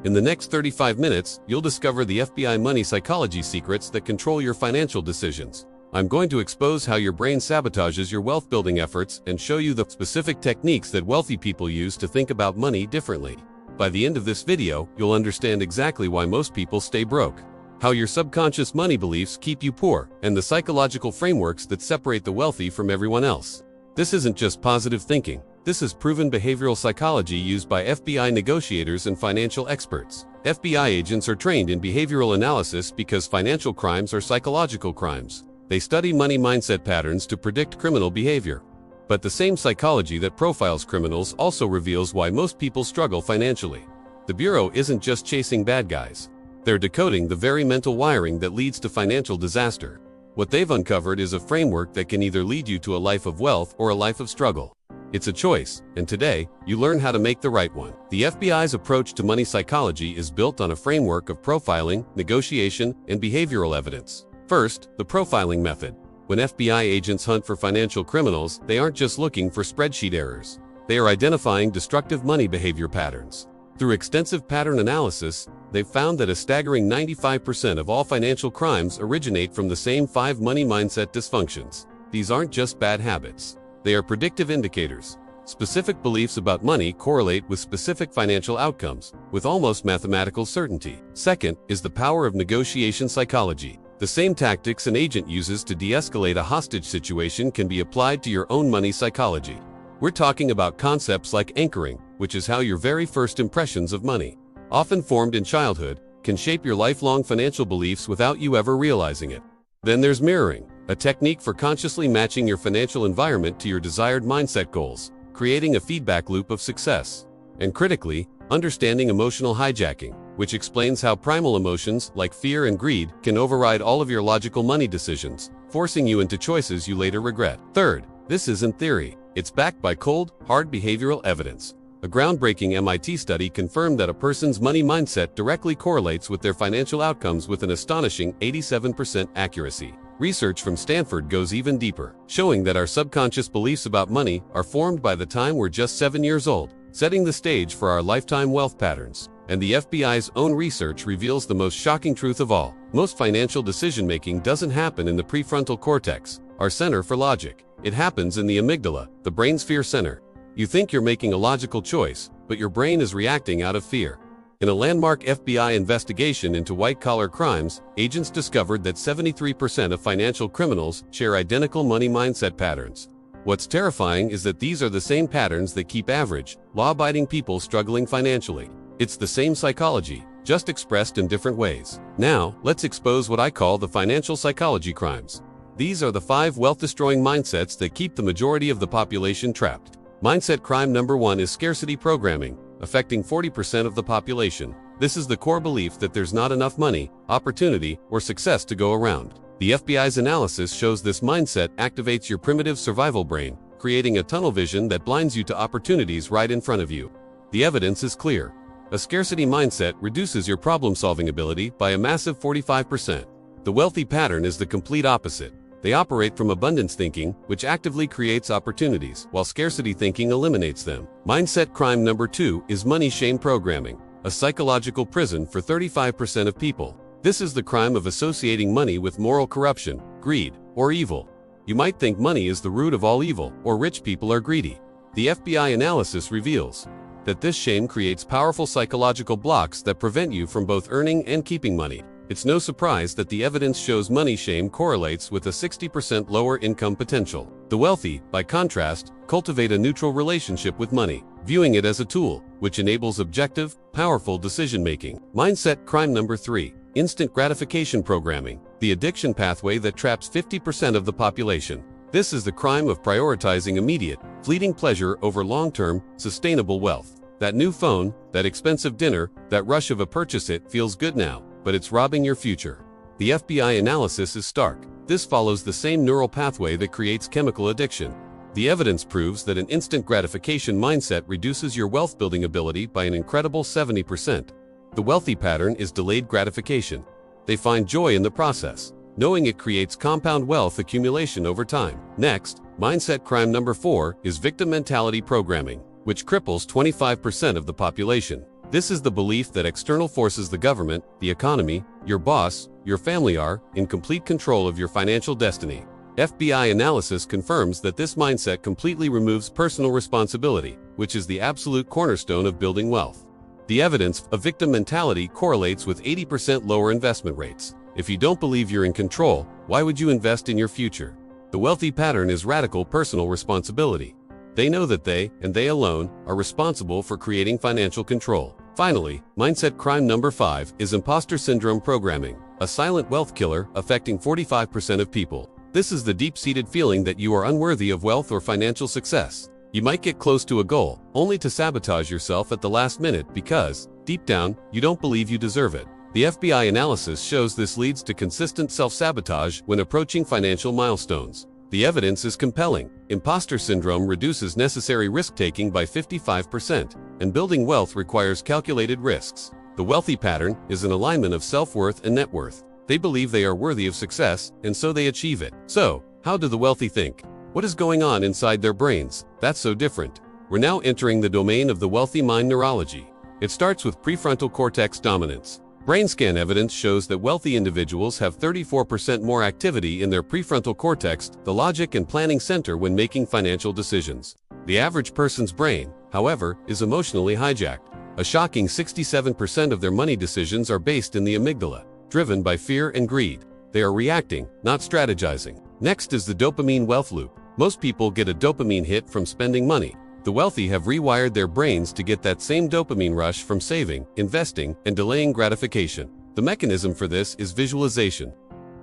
In the next 35 minutes, you'll discover the FBI money psychology secrets that control your financial decisions. I'm going to expose how your brain sabotages your wealth-building efforts and show you the specific techniques that wealthy people use to think about money differently. By the end of this video, you'll understand exactly why most people stay broke, how your subconscious money beliefs keep you poor, and the psychological frameworks that separate the wealthy from everyone else. This isn't just positive thinking. This is proven behavioral psychology used by FBI negotiators and financial experts. FBI agents are trained in behavioral analysis because financial crimes are psychological crimes. They study money mindset patterns to predict criminal behavior. But the same psychology that profiles criminals also reveals why most people struggle financially. The Bureau isn't just chasing bad guys. They're decoding the very mental wiring that leads to financial disaster. What they've uncovered is a framework that can either lead you to a life of wealth or a life of struggle. It's a choice, and today, you learn how to make the right one. The FBI's approach to money psychology is built on a framework of profiling, negotiation, and behavioral evidence. First, the profiling method. When FBI agents hunt for financial criminals, they aren't just looking for spreadsheet errors. They are identifying destructive money behavior patterns. Through extensive pattern analysis, they've found that a staggering 95% of all financial crimes originate from the same 5 money mindset dysfunctions. These aren't just bad habits. They are predictive indicators. Specific beliefs about money correlate with specific financial outcomes, with almost mathematical certainty. Second is the power of negotiation psychology. The same tactics an agent uses to de-escalate a hostage situation can be applied to your own money psychology. We're talking about concepts like anchoring, which is how your very first impressions of money, often formed in childhood, can shape your lifelong financial beliefs without you ever realizing it. Then there's mirroring, a technique for consciously matching your financial environment to your desired mindset goals, creating a feedback loop of success. And critically, understanding emotional hijacking, which explains how primal emotions like fear and greed can override all of your logical money decisions, forcing you into choices you later regret. Third, this isn't theory. It's backed by cold, hard behavioral evidence. A groundbreaking MIT study confirmed that a person's money mindset directly correlates with their financial outcomes with an astonishing 87% accuracy. Research from Stanford goes even deeper, showing that our subconscious beliefs about money are formed by the time we're just 7 years old, setting the stage for our lifetime wealth patterns. And the FBI's own research reveals the most shocking truth of all. Most financial decision-making doesn't happen in the prefrontal cortex, our center for logic. It happens in the amygdala, the brain's fear center. You think you're making a logical choice, but your brain is reacting out of fear. In a landmark FBI investigation into white-collar crimes, agents discovered that 73% of financial criminals share identical money mindset patterns. What's terrifying is that these are the same patterns that keep average, law-abiding people struggling financially. It's the same psychology, just expressed in different ways. Now, let's expose what I call the financial psychology crimes. These are the 5 wealth-destroying mindsets that keep the majority of the population trapped. Mindset crime number 1 is scarcity programming, affecting 40% of the population. This is the core belief that there's not enough money, opportunity, or success to go around. The FBI's analysis shows this mindset activates your primitive survival brain, creating a tunnel vision that blinds you to opportunities right in front of you. The evidence is clear. A scarcity mindset reduces your problem-solving ability by a massive 45%. The wealthy pattern is the complete opposite. They operate from abundance thinking, which actively creates opportunities, while scarcity thinking eliminates them. Mindset crime number 2 is money shame programming, a psychological prison for 35% of people. This is the crime of associating money with moral corruption, greed, or evil. You might think money is the root of all evil, or rich people are greedy. The FBI analysis reveals that this shame creates powerful psychological blocks that prevent you from both earning and keeping money. It's no surprise that the evidence shows money shame correlates with a 60% lower income potential. The wealthy, by contrast, cultivate a neutral relationship with money, viewing it as a tool, which enables objective, powerful decision-making. Mindset crime number 3, instant gratification programming, the addiction pathway that traps 50% of the population. This is the crime of prioritizing immediate, fleeting pleasure over long-term, sustainable wealth. That new phone, that expensive dinner, that rush of a purchase, it feels good now, but it's robbing your future. The FBI analysis is stark. This follows the same neural pathway that creates chemical addiction. The evidence proves that an instant gratification mindset reduces your wealth-building ability by an incredible 70%. The wealthy pattern is delayed gratification. They find joy in the process, knowing it creates compound wealth accumulation over time. Next, mindset crime number 4 is victim mentality programming, which cripples 25% of the population. This is the belief that external forces, the government, the economy, your boss, your family, are in complete control of your financial destiny. FBI analysis confirms that this mindset completely removes personal responsibility, which is the absolute cornerstone of building wealth. The evidence of victim mentality correlates with 80% lower investment rates. If you don't believe you're in control, why would you invest in your future? The wealthy pattern is radical personal responsibility. They know that they, and they alone, are responsible for creating financial control. Finally, mindset crime number 5 is imposter syndrome programming, a silent wealth killer affecting 45% of people. This is the deep-seated feeling that you are unworthy of wealth or financial success. You might get close to a goal, only to sabotage yourself at the last minute because, deep down, you don't believe you deserve it. The FBI analysis shows this leads to consistent self-sabotage when approaching financial milestones. The evidence is compelling. Imposter syndrome reduces necessary risk-taking by 55%, and building wealth requires calculated risks. The wealthy pattern is an alignment of self-worth and net worth. They believe they are worthy of success, and so they achieve it. So, how do the wealthy think? What is going on inside their brains that's so different? We're now entering the domain of the wealthy mind neurology. It starts with prefrontal cortex dominance. Brain scan evidence shows that wealthy individuals have 34% more activity in their prefrontal cortex, the logic and planning center, when making financial decisions. The average person's brain, however, is emotionally hijacked. A shocking 67% of their money decisions are based in the amygdala, driven by fear and greed. They are reacting, not strategizing. Next is the dopamine wealth loop. Most people get a dopamine hit from spending money. The wealthy have rewired their brains to get that same dopamine rush from saving, investing, and delaying gratification. The mechanism for this is visualization.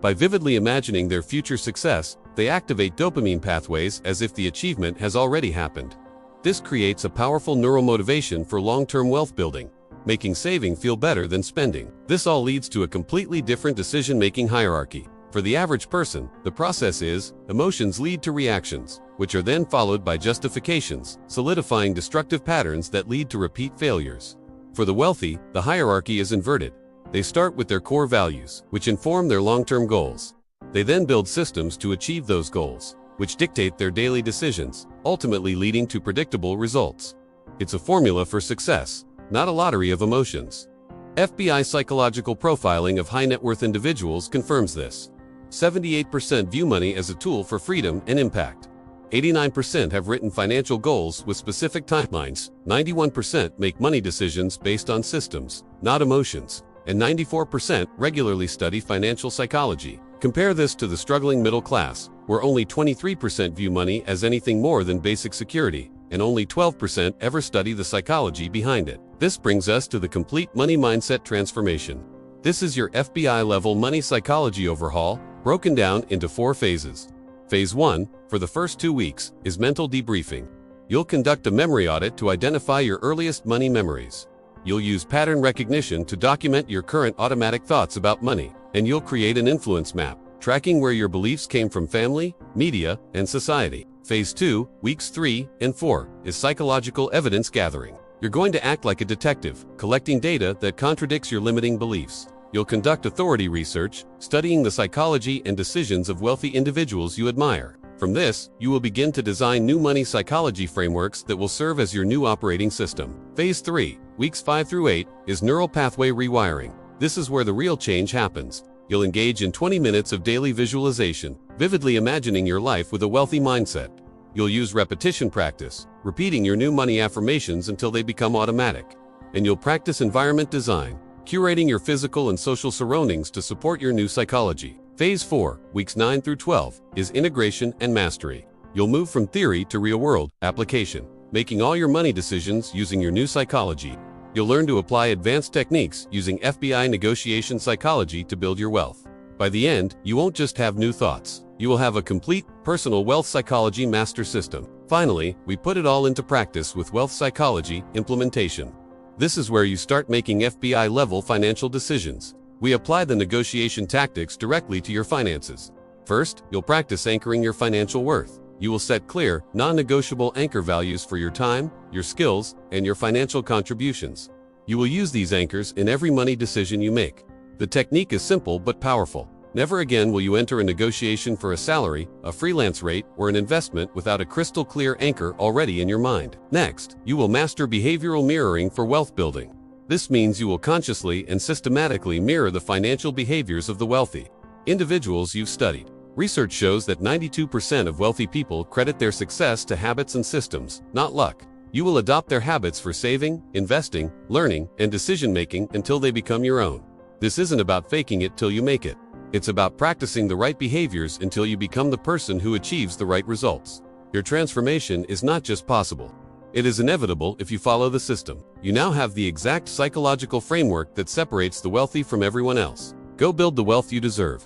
By vividly imagining their future success, they activate dopamine pathways as if the achievement has already happened. This creates a powerful neuromotivation for long-term wealth building, making saving feel better than spending. This all leads to a completely different decision-making hierarchy. For the average person, the process is, emotions lead to reactions, which are then followed by justifications, solidifying destructive patterns that lead to repeat failures. For the wealthy, the hierarchy is inverted. They start with their core values, which inform their long-term goals. They then build systems to achieve those goals, which dictate their daily decisions, ultimately leading to predictable results. It's a formula for success, not a lottery of emotions. FBI psychological profiling of high-net-worth individuals confirms this. 78% view money as a tool for freedom and impact. 89% have written financial goals with specific timelines. 91% make money decisions based on systems, not emotions. And 94% regularly study financial psychology. Compare this to the struggling middle class, where only 23% view money as anything more than basic security, and only 12% ever study the psychology behind it. This brings us to the complete money mindset transformation. This is your FBI-level money psychology overhaul, broken down into 4 phases. Phase 1, for the first 2 weeks, is mental debriefing. You'll conduct a memory audit to identify your earliest money memories. You'll use pattern recognition to document your current automatic thoughts about money, and you'll create an influence map, tracking where your beliefs came from family, media, and society. Phase 2, weeks 3 and 4, is psychological evidence gathering. You're going to act like a detective, collecting data that contradicts your limiting beliefs. You'll conduct authority research, studying the psychology and decisions of wealthy individuals you admire. From this, you will begin to design new money psychology frameworks that will serve as your new operating system. Phase 3, weeks 5 through 8, is neural pathway rewiring. This is where the real change happens. You'll engage in 20 minutes of daily visualization, vividly imagining your life with a wealthy mindset. You'll use repetition practice, repeating your new money affirmations until they become automatic. And you'll practice environment design, curating your physical and social surroundings to support your new psychology. Phase 4, weeks 9 through 12, is integration and mastery. You'll move from theory to real-world application, making all your money decisions using your new psychology. You'll learn to apply advanced techniques using FBI negotiation psychology to build your wealth. By the end, you won't just have new thoughts. You will have a complete, personal wealth psychology master system. Finally, we put it all into practice with wealth psychology implementation. This is where you start making FBI-level financial decisions. We apply the negotiation tactics directly to your finances. First, you'll practice anchoring your financial worth. You will set clear, non-negotiable anchor values for your time, your skills, and your financial contributions. You will use these anchors in every money decision you make. The technique is simple but powerful. Never again will you enter a negotiation for a salary, a freelance rate, or an investment without a crystal-clear anchor already in your mind. Next, you will master behavioral mirroring for wealth building. This means you will consciously and systematically mirror the financial behaviors of the wealthy individuals you've studied. Research shows that 92% of wealthy people credit their success to habits and systems, not luck. You will adopt their habits for saving, investing, learning, and decision-making until they become your own. This isn't about faking it till you make it. It's about practicing the right behaviors until you become the person who achieves the right results. Your transformation is not just possible. It is inevitable if you follow the system. You now have the exact psychological framework that separates the wealthy from everyone else. Go build the wealth you deserve.